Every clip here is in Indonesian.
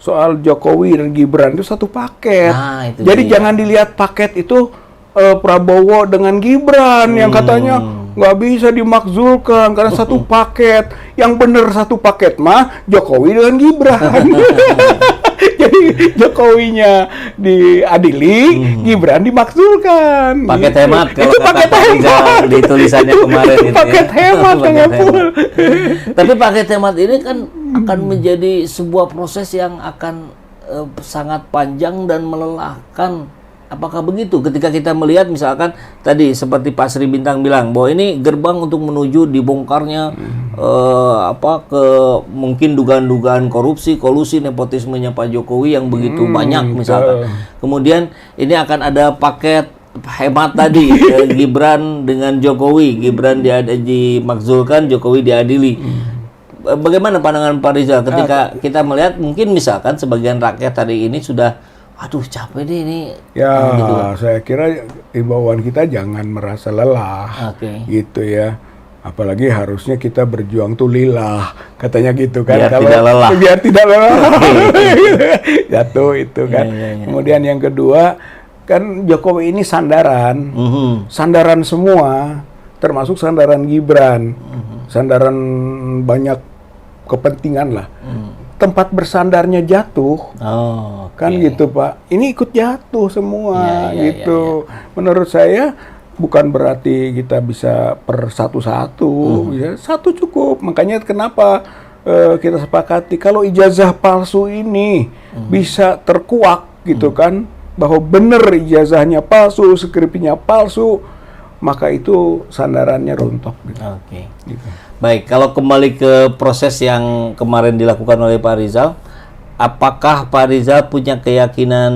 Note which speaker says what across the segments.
Speaker 1: soal Jokowi dan Gibran itu satu paket.
Speaker 2: Nah, itu
Speaker 1: jadi
Speaker 2: dia.
Speaker 1: jangan dilihat paket itu Prabowo dengan Gibran yang katanya nggak bisa dimakzulkan karena satu paket. Yang benar satu paket mah Jokowi dengan Gibran. Jadi Jokowinya diadili, Gibran dimakzulkan.
Speaker 2: Paket
Speaker 1: gitu.
Speaker 2: hemat kalau
Speaker 1: Itu
Speaker 2: kata
Speaker 1: paket
Speaker 2: Pak Rizal
Speaker 1: hemat
Speaker 2: di tulisannya kemarin
Speaker 1: itu
Speaker 2: itu
Speaker 1: paket
Speaker 2: ya.
Speaker 1: hemat
Speaker 2: Paket
Speaker 1: Kang Epul.
Speaker 2: hemat. Tapi paket hemat ini kan akan menjadi sebuah proses yang akan sangat panjang dan melelahkan. Apakah begitu? Ketika kita melihat misalkan tadi seperti Pak Sri Bintang bilang bahwa ini gerbang untuk menuju dibongkarnya ke mungkin dugaan-dugaan korupsi, kolusi, nepotismenya Pak Jokowi yang begitu banyak misalkan. Kemudian ini akan ada paket hemat tadi Gibran dengan Jokowi, Gibran dimakzulkan, Jokowi diadili. Bagaimana pandangan Pak Rizal ketika kita melihat mungkin misalkan sebagian rakyat hari ini sudah aduh capek deh ini.
Speaker 1: Ya,
Speaker 2: gitu.
Speaker 1: saya kira imbauan kita jangan merasa lelah, gitu ya. Apalagi harusnya kita berjuang tuh lillah, katanya gitu kan.
Speaker 2: Biar tidak lelah.
Speaker 1: Biar tidak lelah. Jatuh itu kan. Kemudian yang kedua, kan Jokowi ini sandaran, sandaran semua, termasuk sandaran Gibran, sandaran banyak kepentingan lah. Tempat bersandarnya jatuh, kan gitu Pak. Ini ikut jatuh semua, gitu. Menurut saya bukan berarti kita bisa per satu-satu, ya, satu cukup. Makanya kenapa kita sepakati kalau ijazah palsu ini bisa terkuak, gitu kan, bahwa benar ijazahnya palsu, skripnya palsu, maka itu sandarannya runtuh. Gitu. Gitu.
Speaker 2: Baik, kalau kembali ke proses yang kemarin dilakukan oleh Pak Rizal, apakah Pak Rizal punya keyakinan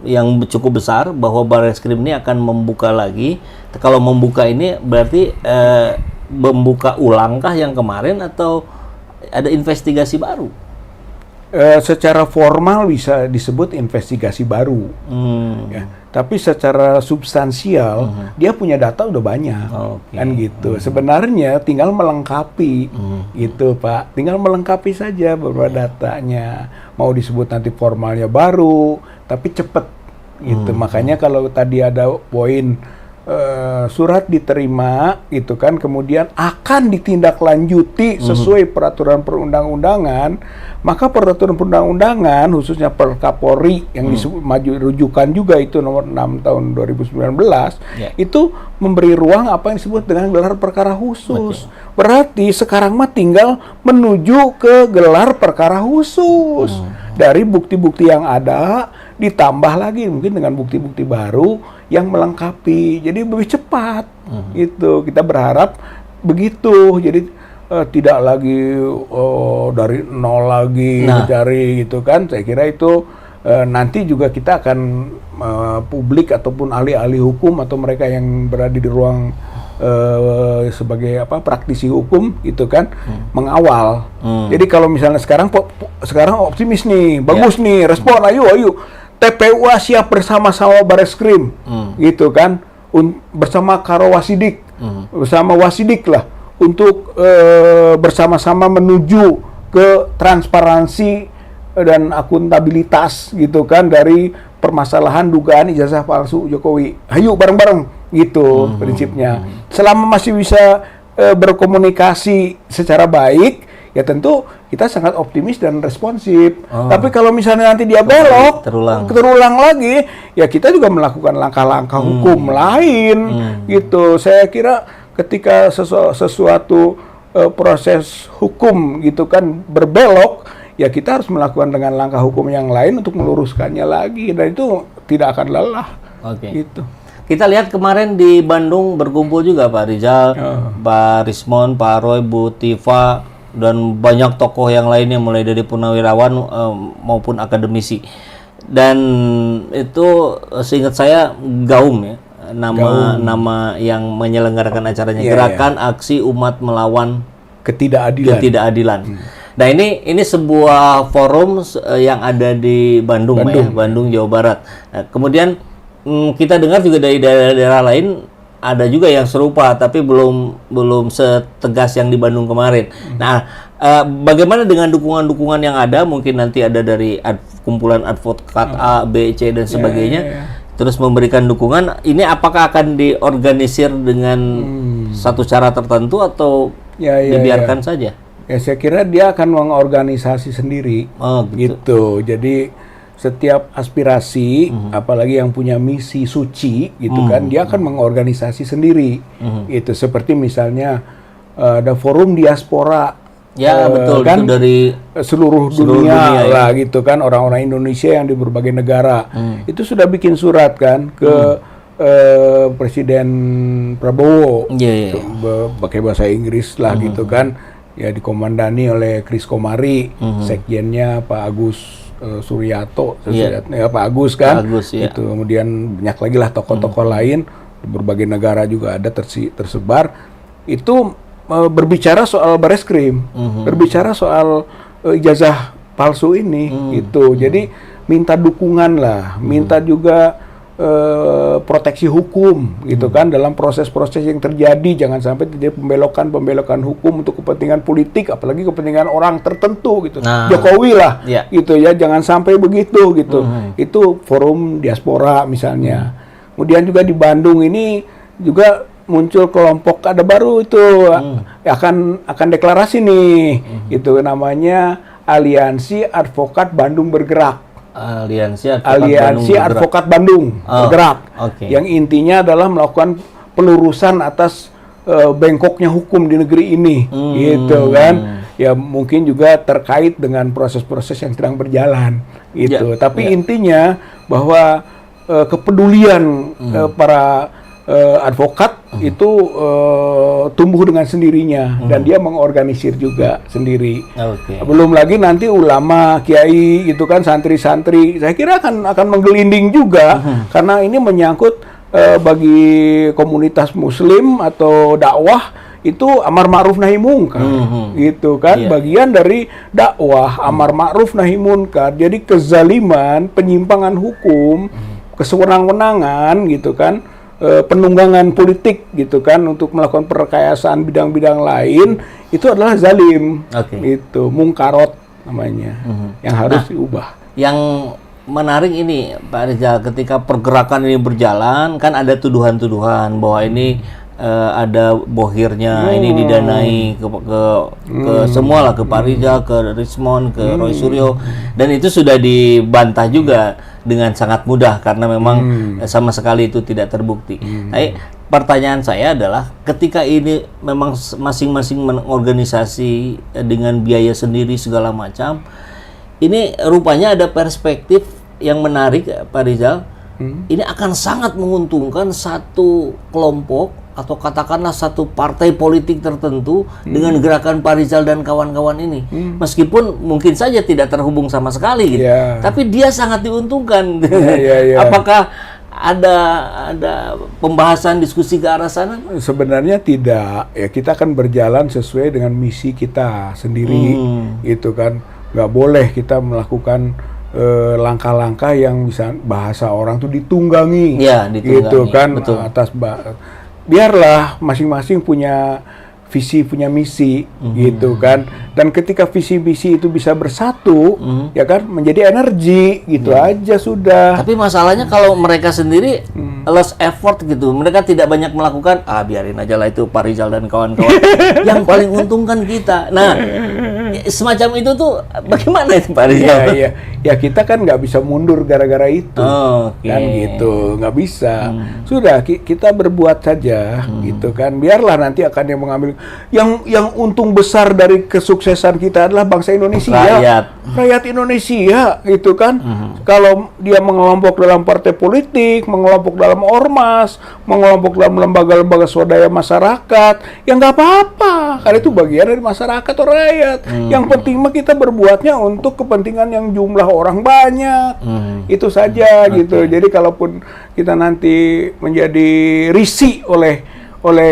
Speaker 2: yang cukup besar bahwa Barreskrim ini akan membuka lagi? Kalau membuka ini berarti membuka ulangkah yang kemarin atau ada investigasi baru?
Speaker 1: Secara formal bisa disebut investigasi baru, ya. Tapi secara substansial dia punya data udah banyak, kan gitu. Sebenarnya tinggal melengkapi, gitu Pak. Tinggal melengkapi saja beberapa datanya. Mau disebut nanti formalnya baru, tapi cepet, gitu. Makanya kalau tadi ada poin surat diterima, gitu kan, kemudian akan ditindaklanjuti sesuai peraturan perundang-undangan, maka peraturan perundang-undangan khususnya Perkapolri yang disebut maju rujukan juga itu nomor 6 tahun 2019 itu memberi ruang apa yang disebut dengan gelar perkara khusus. Berarti sekarang mah tinggal menuju ke gelar perkara khusus dari bukti-bukti yang ada ditambah lagi mungkin dengan bukti-bukti baru yang melengkapi, jadi lebih cepat, gitu. Kita berharap begitu, jadi tidak lagi dari nol lagi mencari, gitu kan. Saya kira itu nanti juga kita akan publik ataupun ahli-ahli hukum atau mereka yang berada di ruang sebagai praktisi hukum, gitu kan, mengawal. Jadi kalau misalnya sekarang optimis nih, bagus nih, respon, ayo. TPUA siap bersama-sama Barreskrim, gitu kan, bersama Karo Wasidik, bersama Wasidik lah, untuk bersama-sama menuju ke transparansi dan akuntabilitas, gitu kan, dari permasalahan dugaan ijazah palsu Jokowi. Ayo bareng-bareng, gitu prinsipnya. Selama masih bisa berkomunikasi secara baik, ya tentu kita sangat optimis dan responsif. Tapi kalau misalnya nanti dia belok, terulang lagi, ya kita juga melakukan langkah-langkah hukum lain, gitu. Saya kira ketika sesuatu proses hukum, gitu kan, berbelok, ya kita harus melakukan dengan langkah hukum yang lain untuk meluruskannya lagi, dan itu tidak akan lelah. Gitu.
Speaker 2: Kita lihat kemarin di Bandung berkumpul juga Pak Rizal, Pak Rismon, Pak Roy, Bu Tifa, dan banyak tokoh yang lainnya mulai dari purnawirawan maupun akademisi. Dan itu seingat saya GAUM ya, nama yang menyelenggarakan acaranya, Gerakan Aksi Umat Melawan Ketidakadilan. Nah ini sebuah forum yang ada di Bandung. Ya, Bandung Jawa Barat. Nah, kemudian kita dengar juga dari daerah-daerah lain ada juga yang serupa, tapi belum setegas yang di Bandung kemarin. Nah, bagaimana dengan dukungan-dukungan yang ada? Mungkin nanti ada dari kumpulan advokat A, B, C dan sebagainya. Terus memberikan dukungan. Ini apakah akan diorganisir dengan satu cara tertentu atau dibiarkan saja?
Speaker 1: Ya, saya kira dia akan mengorganisasi sendiri. Gitu. Jadi setiap aspirasi, apalagi yang punya misi suci, gitu kan, dia akan mengorganisasi sendiri. Itu seperti misalnya ada forum diaspora.
Speaker 2: Ya betul,
Speaker 1: kan
Speaker 2: itu dari
Speaker 1: seluruh dunia lah gitu kan, orang-orang Indonesia yang di berbagai negara itu sudah bikin surat kan ke Presiden Prabowo, pakai bahasa Inggris lah gitu kan, ya dikomandani oleh Kris Komari, sekjennya Pak Agus Suryato, Pak Agus kan, itu kemudian banyak lagi lah tokoh-tokoh lain di berbagai negara juga ada tersebar itu. Berbicara soal Bareskrim, berbicara soal ijazah palsu ini, gitu. Jadi minta dukungan lah, minta juga proteksi hukum, gitu kan, dalam proses-proses yang terjadi. Jangan sampai terjadi pembelokan hukum untuk kepentingan politik, apalagi kepentingan orang tertentu, gitu. Jokowi lah, gitu ya. Jangan sampai begitu, gitu. Itu forum diaspora misalnya. Kemudian juga di Bandung ini juga muncul kelompok ada baru itu akan deklarasi nih, itu namanya Aliansi Advokat Bandung Bergerak. Aliansi Advokat Bandung Bergerak. Yang intinya adalah melakukan pelurusan atas bengkoknya hukum di negeri ini, gitu kan. Ya mungkin juga terkait dengan proses-proses yang sedang berjalan, gitu. Tapi intinya bahwa kepedulian para advokat itu tumbuh dengan sendirinya dan dia mengorganisir juga sendiri. Belum lagi nanti ulama, kiai gitu kan, santri-santri, saya kira akan menggelinding juga karena ini menyangkut bagi komunitas muslim atau dakwah itu amar ma'ruf nahi munkar, gitu kan, bagian dari dakwah amar ma'ruf nahi munkar. Jadi kezaliman, penyimpangan hukum, kesewenang-wenangan gitu kan, penunggangan politik gitu kan untuk melakukan perkayasaan bidang-bidang lain itu adalah zalim, itu mungkarot namanya, yang harus diubah.
Speaker 2: Yang menarik ini Pak Rizal, ketika pergerakan ini berjalan kan ada tuduhan-tuduhan bahwa ini ada bohirnya, ini didanai ke semua lah, ke Pak Rizal, ke Rismon, ke Roy Suryo, dan itu sudah dibantah juga dengan sangat mudah karena memang sama sekali itu tidak terbukti. Tapi pertanyaan saya adalah ketika ini memang masing-masing mengorganisasi dengan biaya sendiri segala macam, ini rupanya ada perspektif yang menarik Pak Rizal. Ini akan sangat menguntungkan satu kelompok atau katakanlah satu partai politik tertentu dengan gerakan Pak Rizal dan kawan-kawan ini. Meskipun mungkin saja tidak terhubung sama sekali gitu. Tapi dia sangat diuntungkan. Apakah ada pembahasan diskusi ke arah sana?
Speaker 1: Sebenarnya tidak. Ya kita akan berjalan sesuai dengan misi kita sendiri, gitu kan. Nggak boleh kita melakukan langkah-langkah yang bisa bahasa orang tuh ditunggangi, gitu kan. Betul. Biarlah masing-masing punya visi, punya misi, gitu kan. Dan ketika visi misi itu bisa bersatu, ya kan, menjadi energi, gitu aja sudah.
Speaker 2: Tapi masalahnya kalau mereka sendiri less effort gitu, mereka tidak banyak melakukan, biarin aja lah itu Pak Rizal dan kawan-kawan. Yang paling untungkan kita. Nah, semacam itu tuh bagaimana itu Pak Rizal?
Speaker 1: Ya kita kan nggak bisa mundur gara-gara itu, kan gitu, nggak bisa. Sudah kita berbuat saja, gitu kan. Biarlah nanti akan yang mengambil. Yang untung besar dari kesuksesan kita adalah bangsa Indonesia, rakyat Indonesia, gitu kan. Kalau dia mengelompok dalam partai politik, mengelompok dalam ormas, mengelompok dalam lembaga-lembaga swadaya masyarakat, ya nggak apa-apa, karena itu bagian dari masyarakat atau rakyat. Yang penting mah kita berbuatnya untuk kepentingan yang jumlah orang banyak, itu saja, gitu. Jadi kalaupun kita nanti menjadi risih oleh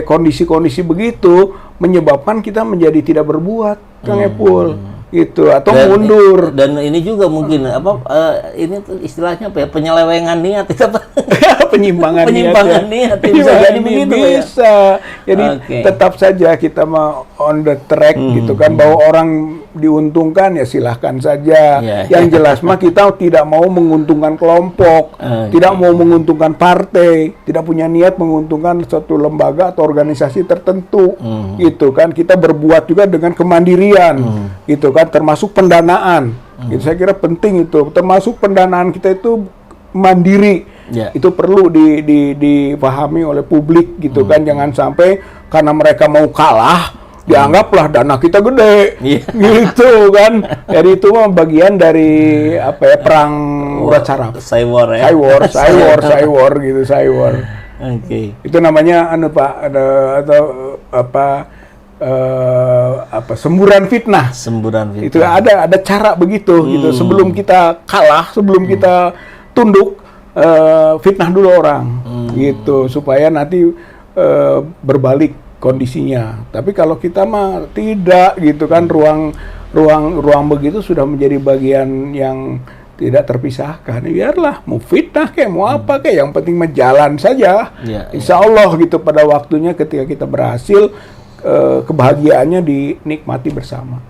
Speaker 1: kondisi-kondisi begitu, menyebabkan kita menjadi tidak berbuat, Kang Epul, gitu, atau mundur.
Speaker 2: Dan ini juga mungkin ini tuh istilahnya apa ya, penyelewengan niat itu apa?
Speaker 1: Penyimpangan
Speaker 2: niat bisa jadi begitu ya.
Speaker 1: Bisa. Jadi tetap saja kita mau on the track gitu kan, bahwa orang diuntungkan ya silahkan saja. Yang jelas mah kita tidak mau menguntungkan kelompok, tidak mau menguntungkan partai, tidak punya niat menguntungkan suatu lembaga atau organisasi tertentu, gitu kan. Kita berbuat juga dengan kemandirian, gitu kan, termasuk pendanaan. Gitu, saya kira penting itu, termasuk pendanaan kita itu mandiri. Itu perlu dipahami oleh publik, gitu kan. Jangan sampai karena mereka mau kalah dianggaplah dana kita gede, gitu kan. Jadi itu mah bagian dari perang urat saraf.
Speaker 2: Cywar
Speaker 1: Gitu, cywar. Itu namanya Pak, semburan fitnah. Itu ada cara begitu, gitu. Sebelum kita kalah, sebelum kita tunduk, fitnah dulu orang, gitu, supaya nanti berbalik kondisinya. Tapi kalau kita mah tidak, gitu kan, ruang begitu sudah menjadi bagian yang tidak terpisahkan. Biarlah mau fitnah kayak mau apa kayak, yang penting menjalan saja. Insya Allah gitu, pada waktunya ketika kita berhasil, kebahagiaannya dinikmati bersama.